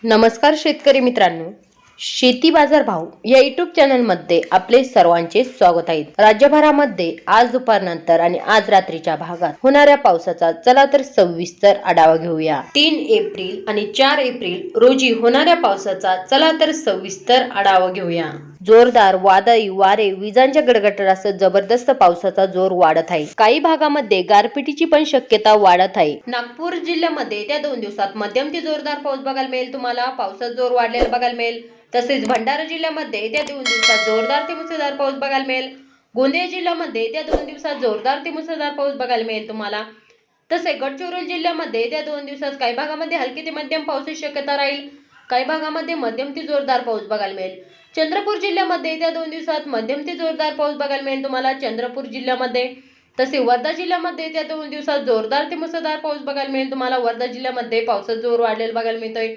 नमस्कार शेतकरी मित्रांनो, शेती बाजार भाव या युट्यूब चॅनलमध्ये आपले सर्वांचे स्वागत आहे। राज्यभरामध्ये आज दुपारनंतर आणि आज रात्रीच्या भागात होणाऱ्या पावसाचा चला तर सविस्तर आढावा घेऊया। 3 एप्रिल आणि 4 एप्रिल रोजी होणाऱ्या पावसाचा चला तर सविस्तर आढावा घेऊया। जोरदार वादळी वारे, विजांच्या गडगडाटासह जबरदस्त पावसाचा जोर वाढत आहे। काही भागामध्ये गारपिटीची पण शक्यता वाढत आहे। नागपूर जिल्ह्यामध्ये त्या 2 दिवसात मध्यम ते जोरदार पाऊस बघायला मिळेल। तुम्हाला पावसाचा जोर वाढलेला बघायला मिळेल। तसेच भंडारा जिल्ह्यामध्ये त्या 2 दिवसात जोरदार ते मुसळधार पाऊस बघायला मिळेल। गोंदिया जिल्ह्यामध्ये त्या 2 दिवसात जोरदार ते मुसळधार पाऊस बघायला मिळेल तुम्हाला। तसेच गडचिरोली जिल्ह्यामध्ये त्या 2 दिवसात काही भागामध्ये हलकी ते मध्यम पावसाची शक्यता राहील। काही भागामध्ये मध्यम ते जोरदार पाऊस बघायला मिळेल। चंद्रपूर जिल्ह्यामध्ये त्या 2 दिवसात मध्यम ते जोरदार पाऊस बघायला मिळेल तुम्हाला चंद्रपूर जिल्ह्यामध्ये। तसे वर्धा जिल्ह्यामध्ये त्या 2 दिवसात जोरदार ते मुसळधार पाऊस बघायला मिळेल तुम्हाला। वर्धा जिल्ह्यामध्ये पावसाचा जोर वाढलेला बघायला मिळतोय।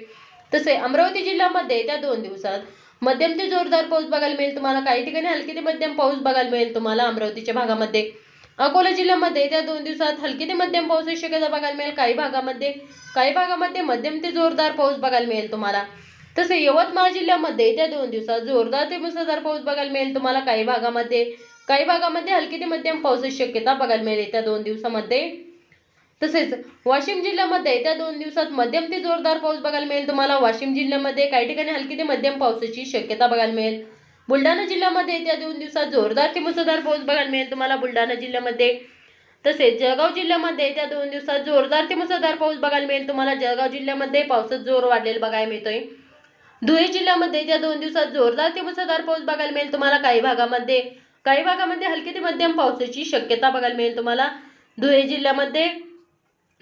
तसे अमरावती जिल्ह्यामध्ये त्या 2 दिवसात मध्यम ते जोरदार पाऊस बघायला मिळेल तुम्हाला। काही ठिकाणी हलकी ते मध्यम पाऊस बघायला मिळेल तुम्हाला अमरावतीच्या भागामध्ये। अकोला जिल्ह्यामध्ये त्या 2 दिवसात हलकी ते मध्यम पावसाची शक्यता बघायला मिळेल। काही भागामध्ये मध्यम ते जोरदार पाऊस बघायला मिळेल तुम्हाला। तसे यवतमाळ जिल्ह्यामध्ये त्या 2 दिवसात जोरदार ते मुसळधार पाऊस बघायला मिळेल तुम्हाला। काही भागामध्ये हलकी ते मध्यम पावसाची शक्यता बघायला मिळेल त्या 2 दिवसामध्ये। तसेच वाशिम जिल्ह्यामध्ये त्या 2 दिवसात मध्यम ते जोरदार पाऊस बघायला मिळेल तुम्हाला। वाशिम जिल्ह्यामध्ये काही ठिकाणी हलकी ते मध्यम पावसाची शक्यता बघायला मिळेल। बुलढाणा जिल्ह्यामध्ये त्या 2 दिवसात जोरदार ते मुसळधार पाऊस बघायला मिळेल तुम्हाला बुलढाणा जिल्ह्यामध्ये। तसेच जळगाव जिल्ह्यामध्ये त्या 2 दिवसात जोरदार ते मुसळधार पाऊस बघायला मिळेल तुम्हाला। जळगाव जिल्ह्यामध्ये पावसाचा जोर वाढलेला बघायला मिळतोय। धुळे जिल्ह्यामध्ये त्या 2 दिवसात जोरदार ते मुसळधार पाऊस बघायला मिळेल तुम्हाला। काही भागामध्ये हलकी ते मध्यम पावसाची शक्यता बघायला मिळेल तुम्हाला धुळे जिल्ह्यामध्ये।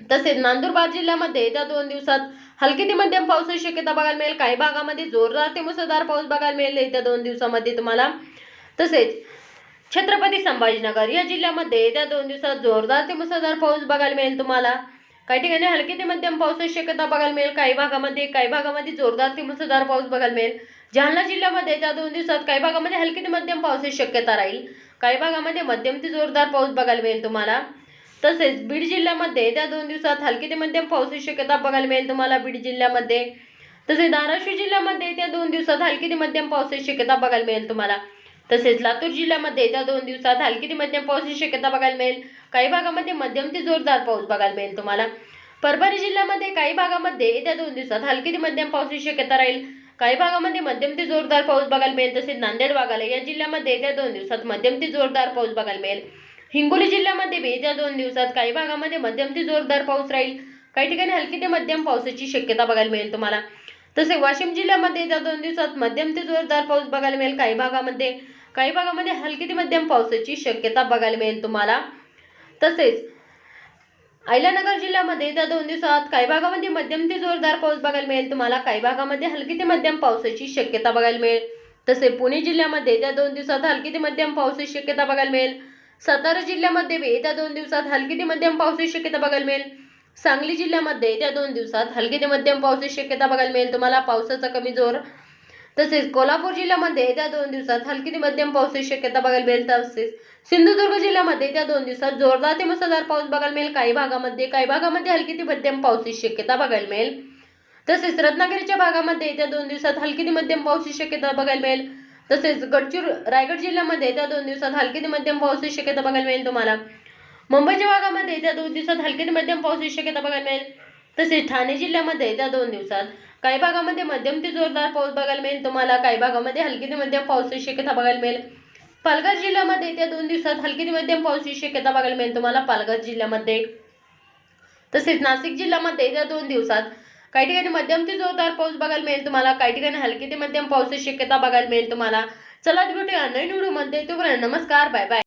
तसेच नंदुरबार जिल्ह्यामध्ये त्या 2 दिवसात हलकी ते मध्यम पावसाची शक्यता बघायला मिळेल। काही भागामध्ये जोरदार ते मुसळधार पाऊस बघायला मिळेल त्या 2 दिवसामध्ये तुम्हाला। तसेच छत्रपती संभाजीनगर या जिल्ह्यामध्ये त्या 2 दिवसात जोरदार ते मुसळधार पाऊस बघायला मिळेल तुम्हाला। काही ठिकाणी हलकी ते मध्यम पावसाची शक्यता बघायला मिळेल। काही भागामध्ये जोरदार ते मुसळधार पाऊस बघायला मिळेल। जालना जिल्ह्यामध्ये त्या 2 दिवसात काही भागामध्ये हलकी ते मध्यम पावसाची शक्यता राहील। काही भागामध्ये मध्यम ते जोरदार पाऊस बघायला मिळेल तुम्हाला। तसेच बीड जिल्ह्यामध्ये त्या 2 दिवसात हलकी ते मध्यम पावसाची शक्यता बघायला मिळेल तुम्हाला बीड जिल्ह्यामध्ये। तसेच धाराशिव जिल्ह्यामध्ये त्या 2 दिवसात हलकी ते मध्यम पावसाची शक्यता बघायला मिळेल तुम्हाला। तसेच लातूर जिल्ह्यामध्ये त्या 2 दिवसात हलकी ते मध्यम पावसाची शक्यता बघायला मिळेल। काही भागामध्ये मध्यम ते जोरदार पाऊस बघायला मिळेल तुम्हाला। परभणी जिल्ह्यामध्ये काही भागामध्ये त्या 2 दिवसात हलकी ते मध्यम पावसाची शक्यता राहील। काही भागामध्ये मध्यम ते जोरदार पाऊस बघायला मिळेल। तसेच नांदेड वाघाला या जिल्ह्यामध्ये त्या 2 दिवसात मध्यम ते जोरदार पाऊस बघायला मिळेल। हिंगोली जिल्ह्यामध्ये त्या 2 दिवसात काही भागामध्ये मध्यम ते जोरदार पाऊस राहील। काही ठिकाणी हलकी ते मध्यम पावसाची शक्यता बघायला मिळेल तुम्हाला। तसेच वाशिम जिल्ह्यामध्ये त्या 2 दिवसात मध्यम ते जोरदार पाऊस बघायला मिळेल। काही भागामध्ये हलकी ते मध्यम पावसाची शक्यता बघायला मिळेल तुम्हाला। तसेच अहिल्यानगर जिल्ह्यामध्ये त्या 2 दिवसात काही भागामध्ये मध्यम ते जोरदार पाऊस बघायला मिळेल तुम्हाला। काही भागामध्ये हलकी ते मध्यम पावसाची शक्यता बघायला मिळेल। तसेच पुणे जिल्ह्यामध्ये त्या 2 दिवसात हलकी ते मध्यम पावसाची शक्यता बघायला मिळेल। सातारा जिल्ह्यामध्ये त्या 2 दिवसात हलकी ते मध्यम पावसाची शक्यता बघायला मिळेल। सांगली जिल्ह्यामध्ये त्या 2 दिवसात हलकी ते मध्यम पावसाची शक्यता बघायला मिळेल तुम्हाला पावसाचा कमी जोर। तसेच कोल्हापूर जिल्ह्यामध्ये त्या 2 दिवसात हलकी ते मध्यम पावसाची शक्यता बघायला मिळेल। तसेच सिंधुदुर्ग जिल्ह्यामध्ये त्या 2 दिवसात जोरदार ते मुसळधार पाऊस बघायला मिळेल। काही भागामध्ये हलकी ते मध्यम पावसाची शक्यता बघायला मिळेल। तसेच रत्नागिरीच्या भागामध्ये त्या 2 दिवसात हलकी ते मध्यम पावसाची शक्यता बघायला मिळेल। तसेच रायगड जिल्ह्यामध्ये त्या 2 दिवसात हलकी ते मध्यम पावसाची शक्यता बघायला मिळेल तुम्हाला। मुंबईच्या भागामध्ये त्या 2 दिवसात हलकी ते मध्यम पावसाची शक्यता बघायला मिळेल। तसेच ठाणे जिल्ह्यामध्ये त्या 2 दिवसात काही भागामध्ये मध्यम ते जोरदार पाऊस बघायला मिळेल तुम्हाला। काही भागामध्ये हलकी ते मध्यम पावसाची शक्यता बघायला मिळेल। पालघर जिल्ह्यामध्ये त्या 2 दिवसात हलकी ते मध्यम पावसाची शक्यता बघायला मिळेल तुम्हाला पालघर जिल्ह्यामध्ये। तसेच नाशिक जिल्ह्यामध्ये त्या 2 दिवसात काही ठिकाणी मध्यम ते जोरदार पाऊस बघायला मिळेल तुम्हाला। काही ठिकाणी हलकी ते मध्यम पावसाची शक्यता बघायला मिळेल तुम्हाला। चला भेटूया नवीन व्हिडिओमध्ये, तोपर्यंत नमस्कार, बाय बाय।